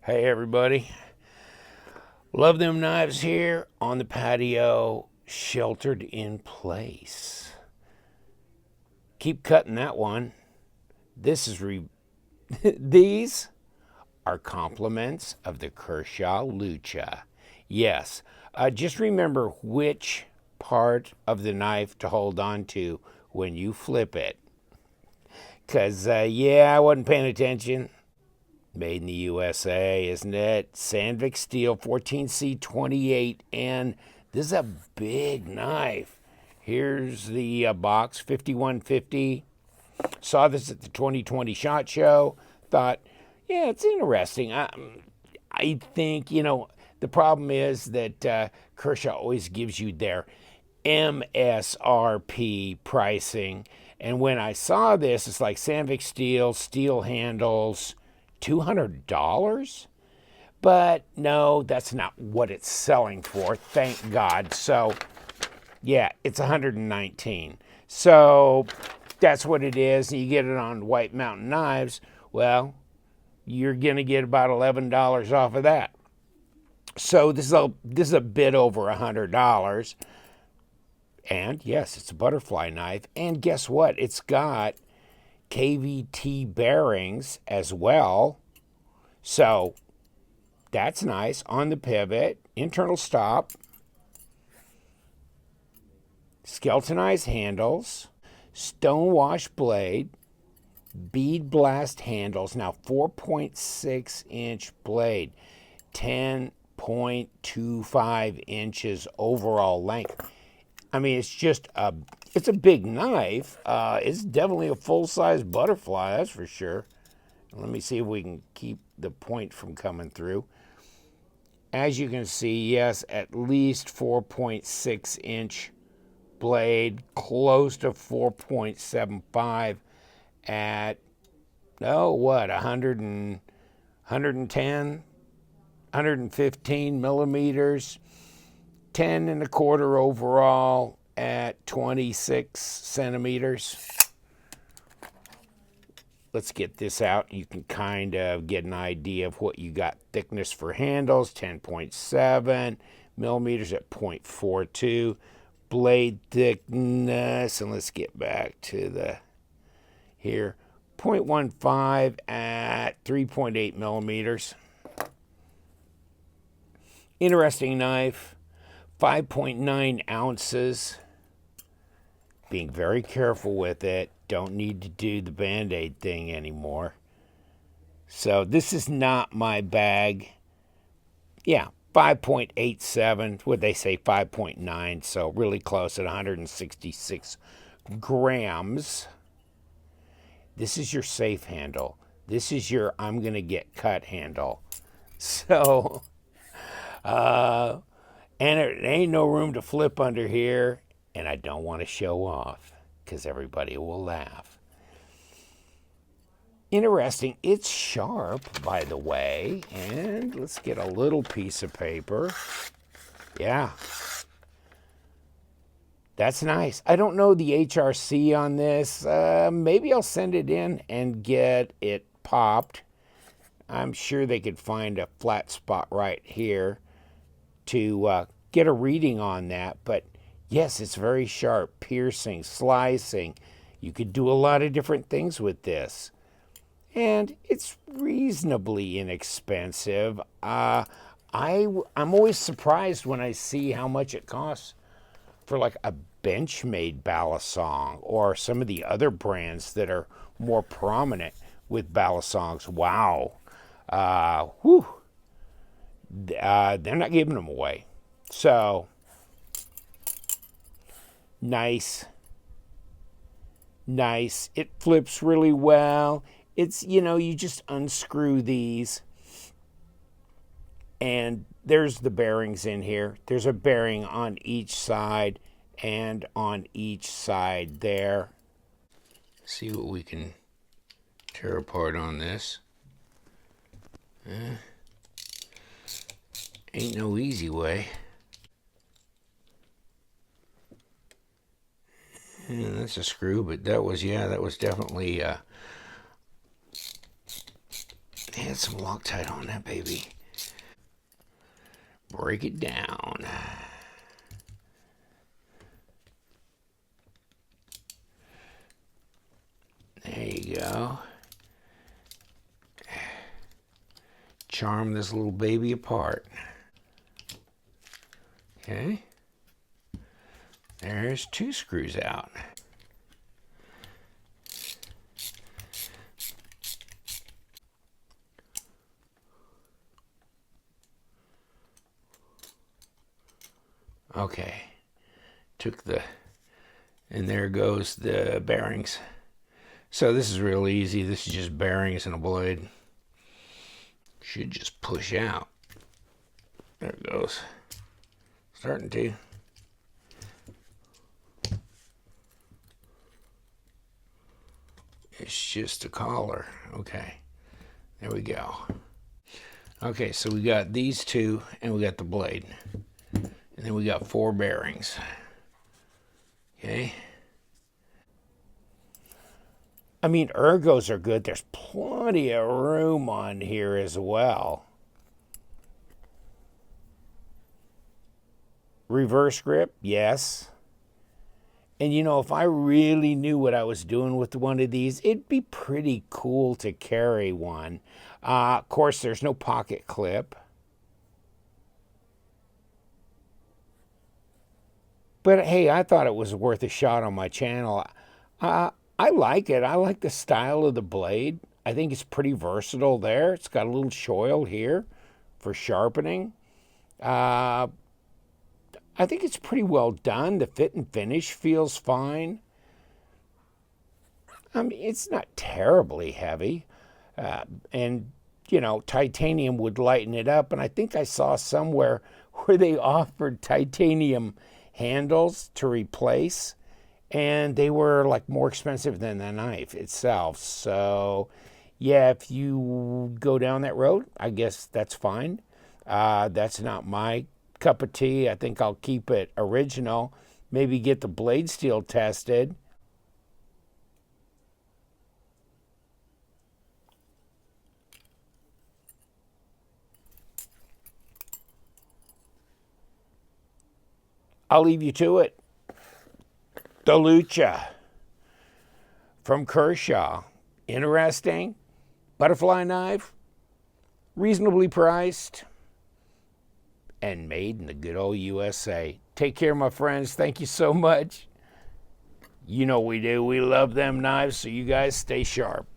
Hey everybody, love them knives here on the patio, sheltered in place. Keep cutting that one. This is these are compliments of the Kershaw Lucha. Yes, just remember which part of the knife to hold on to when you flip it. Because, I wasn't paying attention. Made in the USA, isn't it? Sandvik steel, 14C28N. This is a big knife. Here's the box, 5150. Saw this at the 2020 SHOT Show. Thought, yeah, it's interesting. I think, the problem is that Kershaw always gives you their MSRP pricing. And when I saw this, it's like Sandvik steel, steel handles, $200? But no, that's not what it's selling for, thank God. So, yeah, it's $119. So, that's what it is. You get it on White Mountain Knives, well, you're going to get about $11 off of that. So, this is a bit over $100. And yes, it's a butterfly knife. And guess what? It's got KVT bearings as well. So that's nice. On the pivot, internal stop, skeletonized handles, stonewash blade, bead blast handles. Now 4.6 inch blade, 10.25 inches overall length. I mean, it's a big knife. It's definitely a full-size butterfly, that's for sure. Let me see if we can keep the point from coming through. As you can see, yes, at least 4.6 inch blade, close to 4.75 at, 115 millimeters. 10 and a quarter overall at 26 centimeters. Let's get this out. You can kind of get an idea of what you got. Thickness for handles, 10.7 millimeters at 0.42. Blade thickness, and let's get back to the here, 0.15 at 3.8 millimeters. Interesting knife. 5.9 ounces. Being very careful with it. Don't need to do the Band-Aid thing anymore. So this is not my bag. Yeah, 5.87. Would they say 5.9? So really close at 166 grams. This is your safe handle. This is your I'm going to get cut handle. So, and there ain't no room to flip under here, and I don't want to show off because everybody will laugh. Interesting. It's sharp, by the way, and let's get a little piece of paper. Yeah. That's nice. I don't know the HRC on this. Maybe I'll send it in and get it popped. I'm sure they could find a flat spot right here to get a reading on that. But yes, it's very sharp, piercing, slicing. You could do a lot of different things with this. And it's reasonably inexpensive. I'm always surprised when I see how much it costs for like a Benchmade balisong or some of the other brands that are more prominent with balisongs. Wow. They're not giving them away. So, nice. Nice. It flips really well. It's, you just unscrew these. And there's the bearings in here. There's a bearing on each side and on each side there. See what we can tear apart on this. Ain't no easy way. And that's a screw, but that was definitely And some Loctite on that baby. Break it down. There you go. Charm this little baby apart. Okay. There's 2 screws out. Okay. Took the, and there goes the bearings. So this is real easy. This is just bearings and a blade. Should just push out. There it goes. Starting to. It's just a collar. Okay. There we go. Okay, so we got these 2 and we got the blade. And then we got 4 bearings. Okay. I mean, ergos are good. There's plenty of room on here as well. Reverse grip, yes. And you know, if I really knew what I was doing with one of these, it'd be pretty cool to carry one. Of course, there's no pocket clip. But hey, I thought it was worth a shot on my channel. I like it. I like the style of the blade. I think it's pretty versatile there. It's got a little choil here for sharpening. I think it's pretty well done. The fit and finish feels fine. I mean, it's not terribly heavy. And, you know, titanium would lighten it up. And I think I saw somewhere where they offered titanium handles to replace. And they were like more expensive than the knife itself. So, yeah, if you go down that road, I guess that's fine. That's not my cup of tea. I think I'll keep it original. Maybe get the blade steel tested. I'll leave you to it. The Lucha from Kershaw. Interesting. Butterfly knife. Reasonably priced. And made in the good old USA. Take care, my friends. Thank you so much. You know we do. We love them knives, so you guys stay sharp.